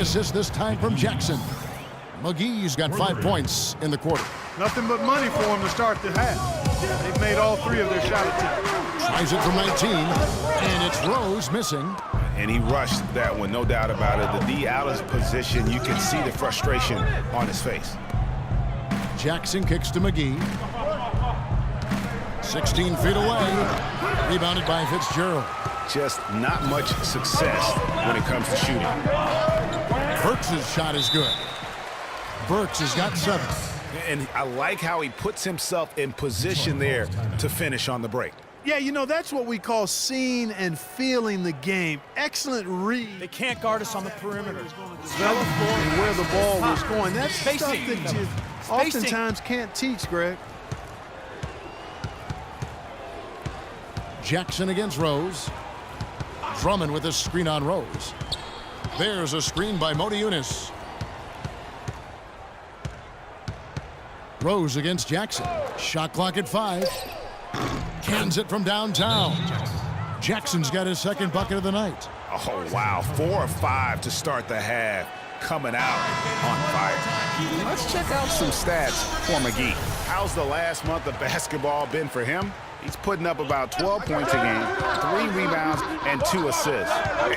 assist this time from Jackson. McGee's got 5 points in the quarter. Nothing but money for him to start the half. They've made all 3 of their shot attempts. Tries it from 19, and it's Rose missing. And he rushed that one, no doubt about it. The D out of his position, you can see the frustration on his face. Jackson kicks to McGee. 16 feet away. Rebounded by Fitzgerald. Just not much success when it comes to shooting. Burks' shot is good. Burks has got 7. And I like how he puts himself in position there to finish on the break. Yeah, you know, that's what we call seeing and feeling the game. Excellent read. They can't guard us on the perimeter. And where the ball was going. That's stuff that you oftentimes can't teach, Greg. Jackson against Rose. Drummond with a screen on Rose. There's a screen by Modi Yunus. Rose against Jackson. Shot clock at 5. Cans it from downtown. Jackson's got his 2nd bucket of the night. Oh, wow. 4 of 5 to start the half. Coming out on fire. Let's check out some stats for McGee. How's the last month of basketball been for him? He's putting up about 12 points a game, 3 rebounds, and 2 assists.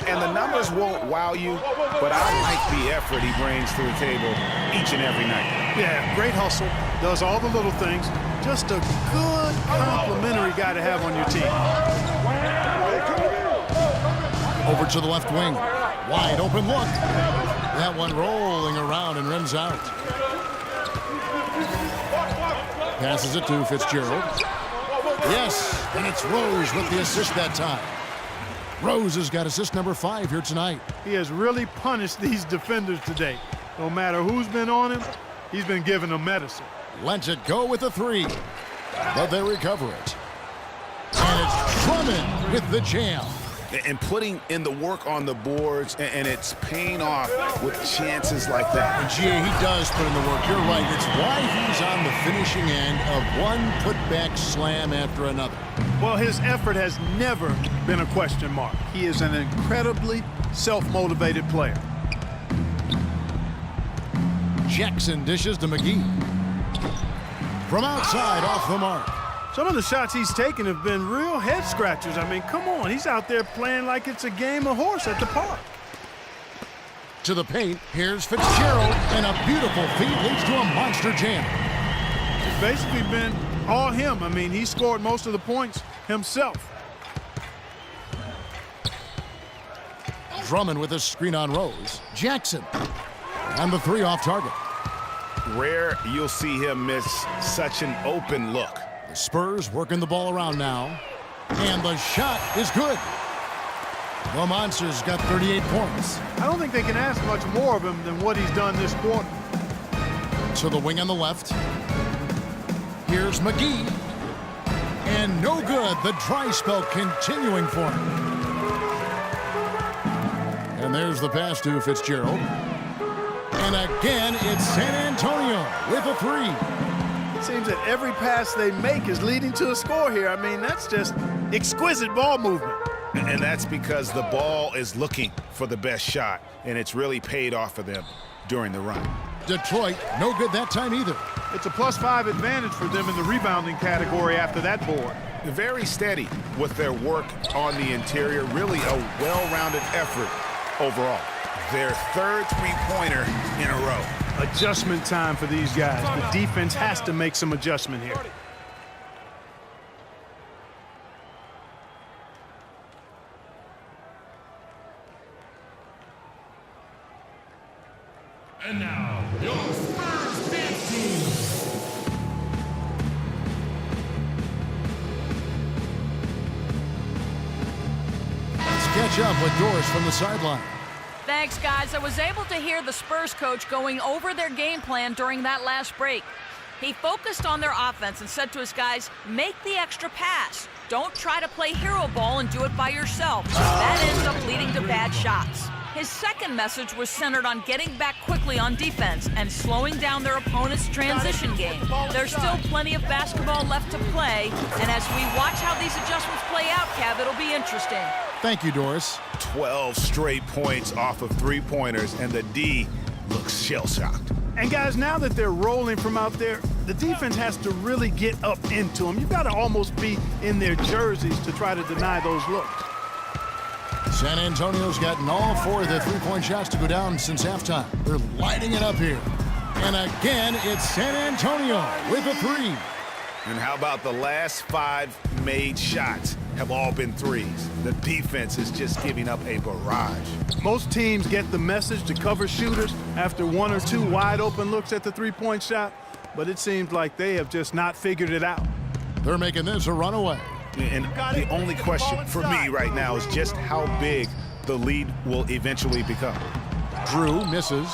And the numbers won't wow you, but I like the effort he brings to the table each and every night. Yeah, great hustle. Does all the little things. Just a good complimentary guy to have on your team. Over to the left wing. Wide open look. That one rolling around and rims out. Passes it to Fitzgerald. Yes, and it's Rose with the assist that time. Rose has got assist number 5 here tonight. He has really punished these defenders today. No matter who's been on him, he's been giving them medicine. Lets it go with a 3, but they recover it. And it's Drummond with the jam. And putting in the work on the boards, and it's paying off with chances like that. And GA, he does put in the work. You're right. It's why he's on the finishing end of one putback slam after another. Well, his effort has never been a question mark. He is an incredibly self-motivated player. Jackson dishes to McGee. From outside, off the mark. Some of the shots he's taken have been real head scratchers. I mean, come on. He's out there playing like it's a game of horse at the park. To the paint, here's Fitzgerald, and a beautiful feed leads to a monster jam. It's basically been all him. I mean, he scored most of the points himself. Drummond with a screen on Rose. Jackson, and the 3 off target. Rare you'll see him miss such an open look. The Spurs working the ball around now, and the shot is good. The Monsters got 38 points. I don't think they can ask much more of him than what he's done this quarter. To the wing on the left. Here's McGee. And no good. The dry spell continuing for him. And there's the pass to Fitzgerald. And again, it's San Antonio with a 3. It seems that every pass they make is leading to a score here. I mean, that's just exquisite ball movement. And that's because the ball is looking for the best shot, and it's really paid off for them during the run. Detroit, no good that time either. It's a +5 advantage for them in the rebounding category after that board. Very steady with their work on the interior. Really a well-rounded effort overall. Their 3rd three-pointer in a row. Adjustment time for these guys. The defense has to make some adjustment here. And now, your Spurs dance team. Let's catch up with Doris from the sideline. Thanks, guys. I was able to hear the Spurs coach going over their game plan during that last break. He focused on their offense and said to his guys, make the extra pass. Don't try to play hero ball and do it by yourself. That ends up leading to bad shots. His second message was centered on getting back quickly on defense and slowing down their opponent's transition game. There's still plenty of basketball left to play, and as we watch how these adjustments play out, Kev, it'll be interesting. Thank you, Doris. 12 straight points off of three-pointers, and the D looks shell-shocked. And guys, now that they're rolling from out there, the defense has to really get up into them. You've got to almost be in their jerseys to try to deny those looks. San Antonio's gotten all 4 of their three-point shots to go down since halftime. They're lighting it up here. And again, it's San Antonio with a 3. And how about the last 5 made shots have all been threes? The defense is just giving up a barrage. Most teams get the message to cover shooters after 1 or 2 wide open looks at the three-point shot, but it seems like they have just not figured it out. They're making this a runaway. And the only question for me right now is just how big the lead will eventually become. Drew misses.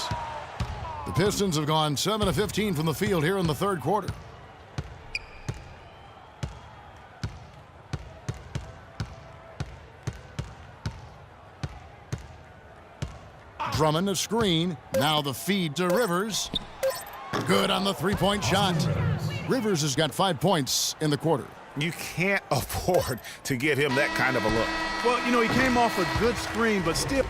The Pistons have gone 7 of 15 from the field here in the third quarter. Drummond a screen. Now the feed to Rivers. Good on the three-point shot. Rivers has got 5 points in the quarter. You can't afford to get him that kind of a look. Well, you know, he came off a good screen, but still.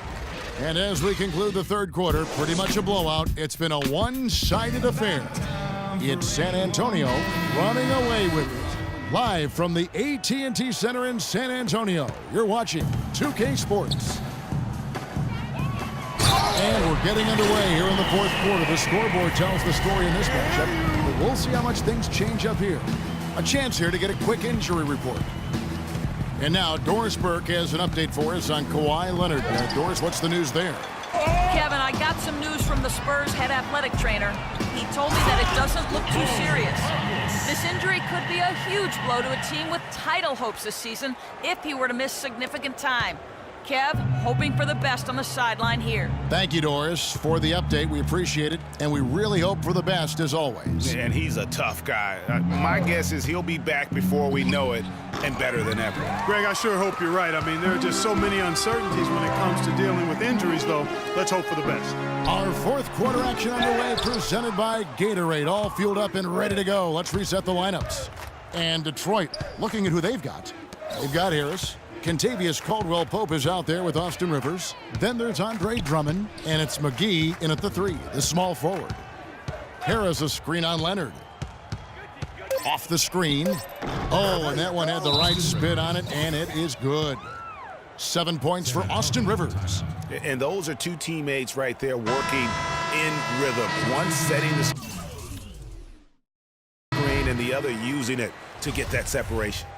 And as we conclude the third quarter, pretty much a blowout. It's been a one-sided affair. It's San Antonio running away with it. Live from the AT&T Center in San Antonio, you're watching 2K Sports. And we're getting underway here in the fourth quarter. The scoreboard tells the story in this matchup, but we'll see how much things change up here. A chance here to get a quick injury report. And now Doris Burke has an update for us on Kawhi Leonard. Doris, what's the news there? Kevin, I got some news from the Spurs head athletic trainer. He told me that it doesn't look too serious. This injury could be a huge blow to a team with title hopes this season if he were to miss significant time. Kev, hoping for the best on the sideline here. Thank you, Doris, for the update. We appreciate it, and we really hope for the best as always. And he's a tough guy. My guess is he'll be back before we know it, and better than ever. Greg, I sure hope you're right. I mean, there are just so many uncertainties when it comes to dealing with injuries, though. Let's hope for the best. Our fourth quarter action underway, presented by Gatorade. All fueled up and ready to go. Let's reset the lineups. And Detroit, looking at who they've got. They've got Harris. Kentavious Caldwell-Pope is out there with Austin Rivers. Then there's Andre Drummond, and it's McGee in at the 3, the small forward. Harris a screen on Leonard. Off the screen. Oh, and that one had the right spin on it, and it is good. 7 points for Austin Rivers. And those are 2 teammates right there working in rhythm. One setting the screen and the other using it to get that separation.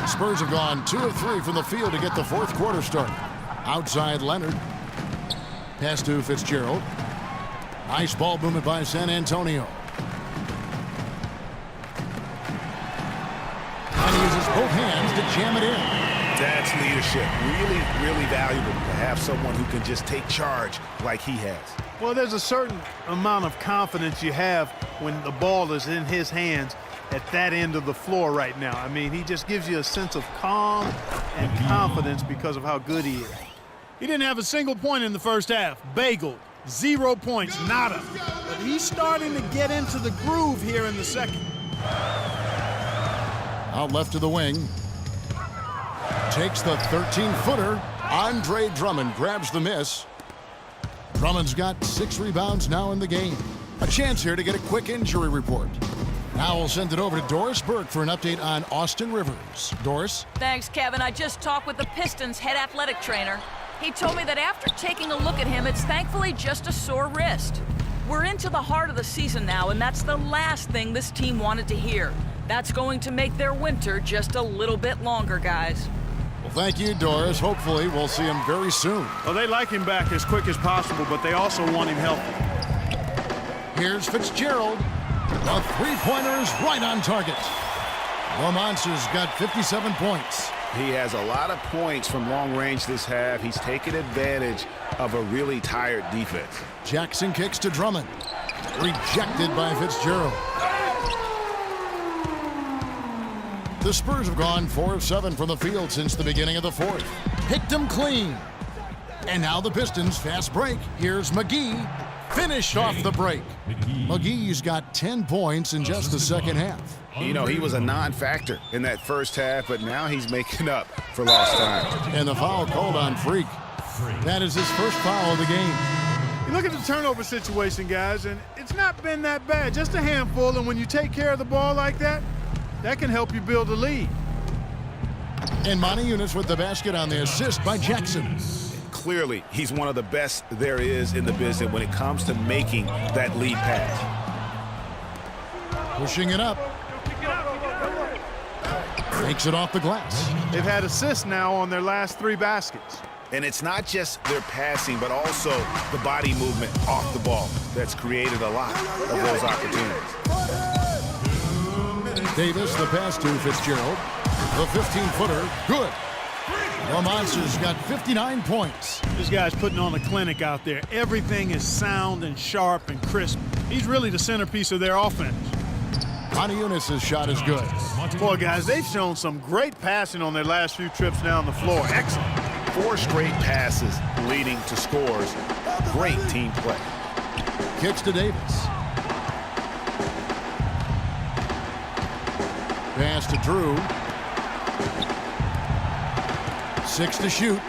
Spurs have gone 2 of 3 from the field to get the fourth quarter started. Outside Leonard. Pass to Fitzgerald. Nice ball movement by San Antonio. And he uses both hands to jam it in. That's leadership. Really, really valuable to have someone who can just take charge like he has. Well, there's a certain amount of confidence you have when the ball is in his hands at that end of the floor right now. I mean, he just gives you a sense of calm and confidence because of how good he is. He didn't have a single point in the first half. Bagel, 0 points, nada. But he's starting to get into the groove here in the second. Out left to the wing. Takes the 13-footer. Andre Drummond grabs the miss. Drummond's got 6 rebounds now in the game. A chance here to get a quick injury report. Now we'll send it over to Doris Burke for an update on Austin Rivers. Doris? Thanks, Kevin. I just talked with the Pistons head athletic trainer. He told me that after taking a look at him, it's thankfully just a sore wrist. We're into the heart of the season now, and that's the last thing this team wanted to hear. That's going to make their winter just a little bit longer, guys. Well, thank you, Doris. Hopefully we'll see him very soon. Well, they like him back as quick as possible, but they also want him healthy. Here's Fitzgerald. The three-pointer is right on target. The Monsters got 57 points. He has a lot of points from long range this half. He's taken advantage of a really tired defense. Jackson kicks to Drummond. Rejected by Fitzgerald. The Spurs have gone 4 of 7 from the field since the beginning of the fourth. Picked them clean. And now the Pistons fast break. Here's McGee. Finished off the break. McGee's got 10 points in just the second half. You know, he was a non-factor in that first half, but now he's making up for lost time. And the foul called on Freak. That is his first foul of the game. You look at the turnover situation, guys, and it's not been that bad. Just a handful, and when you take care of the ball like that, that can help you build a lead. And Monty Eunice with the basket on the assist by Jackson. Clearly, he's one of the best there is in the business when it comes to making that lead pass. Pushing it up. Takes it off the glass. They've had assists now on their last 3 baskets. And it's not just their passing, but also the body movement off the ball that's created a lot of those opportunities. Davis, the pass to Fitzgerald. The 15-footer, good. The Monsters got 59 points. This guy's putting on a clinic out there. Everything is sound and sharp and crisp. He's really the centerpiece of their offense. Monty Eunice's shot is good. Boy, guys, they've shown some great passing on their last few trips down the floor. Excellent. 4 straight passes leading to scores. Great team play. Kicks to Davis. Pass to Drew. 6 to shoot.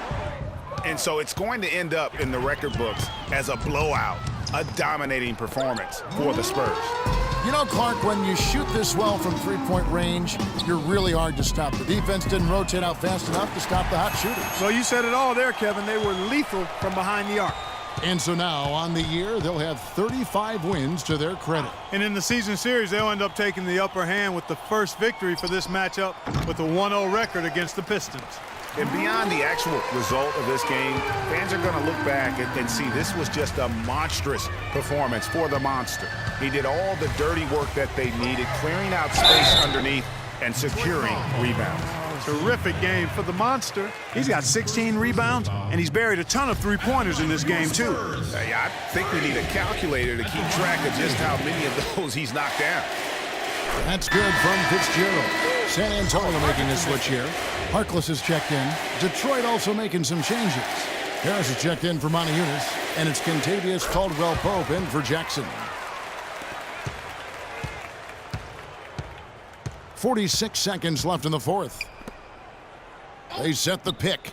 And so it's going to end up in the record books as a blowout, a dominating performance for the Spurs. You know, Clark, when you shoot this well from three-point range, you're really hard to stop. The defense didn't rotate out fast enough to stop the hot shooters. Well, you said it all there, Kevin. They were lethal from behind the arc. And so now, on the year, they'll have 35 wins to their credit. And in the season series, they'll end up taking the upper hand with the first victory for this matchup with a 1-0 record against the Pistons. And beyond the actual result of this game, fans are going to look back and see this was just a monstrous performance for the Monster. He did all the dirty work that they needed, clearing out space underneath and securing rebounds. Terrific game for the Monster. He's got 16 rebounds, and he's buried a ton of three-pointers in this game, too. Hey, I think we need a calculator to keep track of just how many of those he's knocked down. That's good from Fitzgerald. San Antonio making a switch here. Harkless has checked in. Detroit also making some changes. Harris has checked in for Monty Eunice, and it's Kentavious Caldwell-Pope in for Jackson. 46 seconds left in the fourth. They set the pick.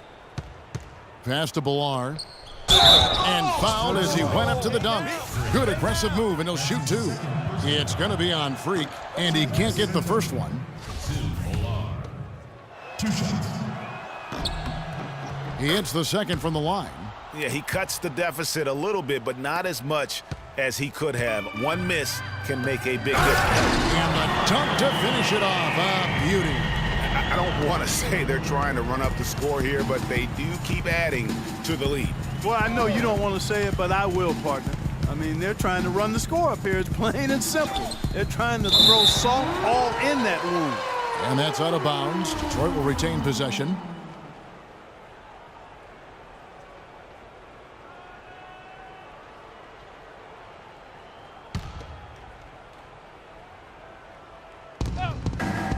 Pass to Billar. And fouled as he went up to the dunk. Good aggressive move, and he'll shoot 2. It's going to be on Freak, and he can't get the first one. 2 shots. He hits the second from the line. Yeah, he cuts the deficit a little bit, but not as much as he could have. One miss can make a big difference. And the dunk to finish it off. A beauty. I don't want to say they're trying to run up the score here, but they do keep adding to the lead. Well, I know you don't want to say it, but I will, partner. I mean, they're trying to run the score up here. It's plain and simple. They're trying to throw salt all in that wound. And that's out of bounds. Detroit will retain possession.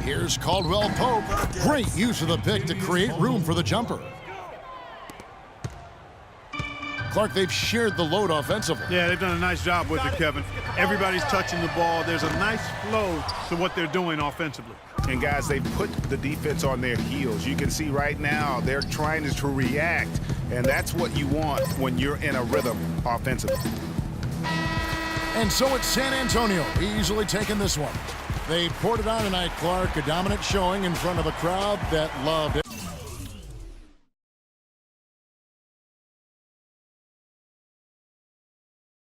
Here's Caldwell-Pope. Great use of the pick to create room for the jumper. Clark, they've shared the load offensively. Yeah, they've done a nice job with it, Kevin. Everybody's touching the ball. There's a nice flow to what they're doing offensively. And guys, they put the defense on their heels. You can see right now they're trying to react, and that's what you want when you're in a rhythm offensively. And so it's San Antonio easily taking this one. They poured it on tonight, Clark. A dominant showing in front of a crowd that loved it.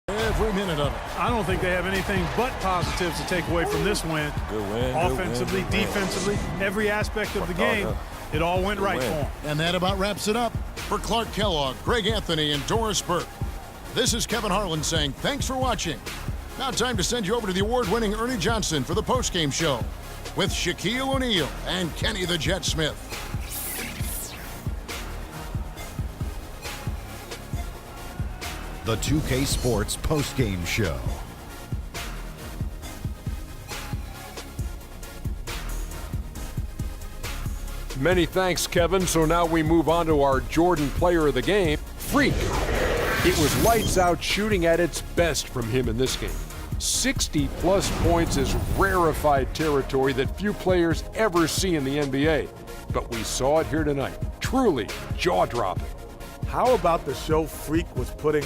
Every minute of it. I don't think they have anything but positives to take away from this win. Good win. Offensively, good win, defensively, every aspect of the game, it all went right for them. And that about wraps it up. For Clark Kellogg, Greg Anthony, and Doris Burke, this is Kevin Harlan saying thanks for watching. Now time to send you over to the award-winning Ernie Johnson for the postgame show with Shaquille O'Neal and Kenny the Jet Smith. The 2K Sports postgame show. Many thanks, Kevin. So now we move on to our Jordan player of the game, Freak. It was lights out shooting at its best from him in this game. 60-plus points is rarefied territory that few players ever see in the NBA. But we saw it here tonight. Truly jaw-dropping. How about the show Freak was putting